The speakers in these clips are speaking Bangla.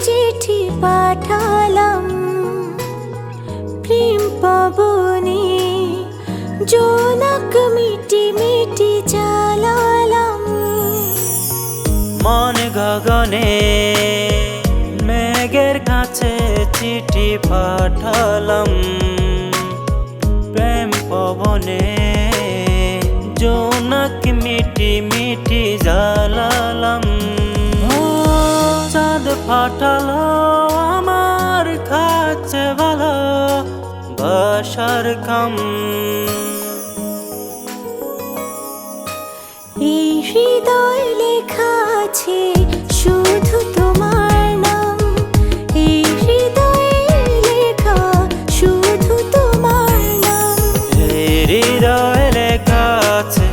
চিঠি পাঠালাম প্রেম পাবনে, জোনাক মিটি মিটি জ্বালালাম। মন গগনে মেঘের কাছে চিঠি পাঠালাম, প্রেম পবনে জোনাক মিটি মিটি জ্বালালাম। চাঁদ ফাটালো আমার কাছে ভালো বাসার খাম। এই হৃদয় লেখা আছে শুধু তোমার নাম, এই হৃদয়ে লেখা শুধু তোমার নাম। এই হৃদয়ে লেখা আছে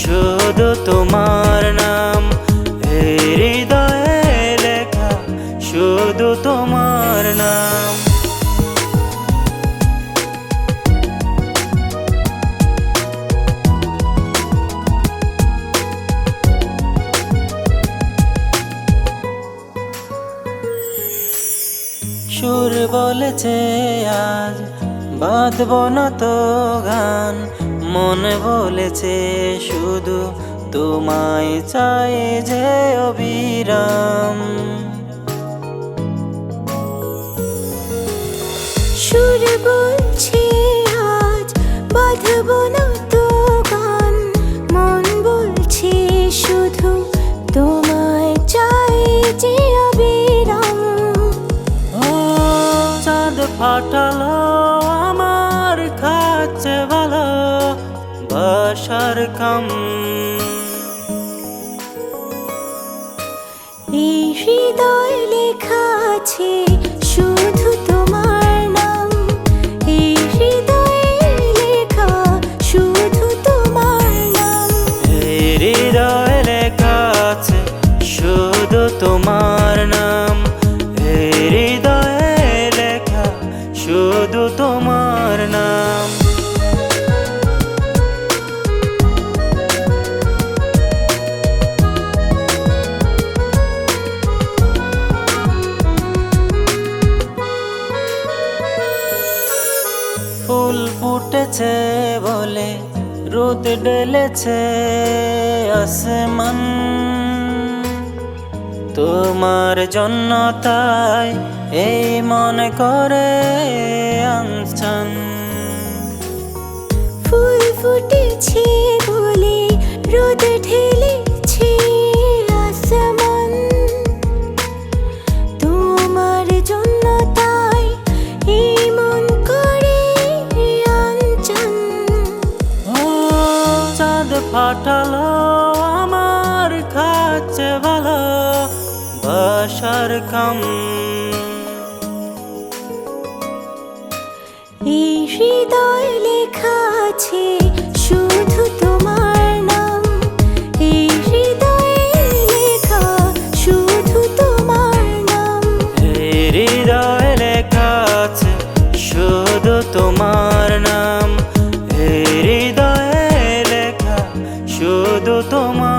শুধু তোমার নাম, এই হৃদয়ে লেখা শুধু তোমার নাম। সুর বলেছে আজ বাঁধব না তো গান, মন বলেছে শুধু তোমায় চাই যে অবিরাম। সুর বলছে আজ বাঁধব না তো গান, মন বলছে শুধু তোমায় চাই যে অবিরাম। চাঁদ ফাটালো আমার কাছে ভালো বাসার খাম। এই হৃদয় লেখা আছে শুধু তোমার নাম, এই হৃদয়ে লেখা শুধু তোমার নাম। এই হৃদয়ে লেখা আছে শুধু তোমার নাম, এই হৃদয়ে লেখা শুধু তোমার নাম। ফুল ফুটেছে বলে রোদ ঢেলেছে আসমান, তোমার জন্য তাই এই মনে করে আনছান। ফুল ফুটেছে বলে রোদ ঢেলেছে আসমান, তোমার জন্য তাই এই মন করে আনচান। চাঁদ ফাটালো আমার কাছে ভালো বাসার খাম। এই হৃদয় লেখা আছে শুধু তোমার নাম, এই হৃদয়ে লেখা শুধু তোমার নাম। এই হৃদয়ে লেখা আছে শুধু তোমার নাম, এই হৃদয়ে লেখা শুধু তোমার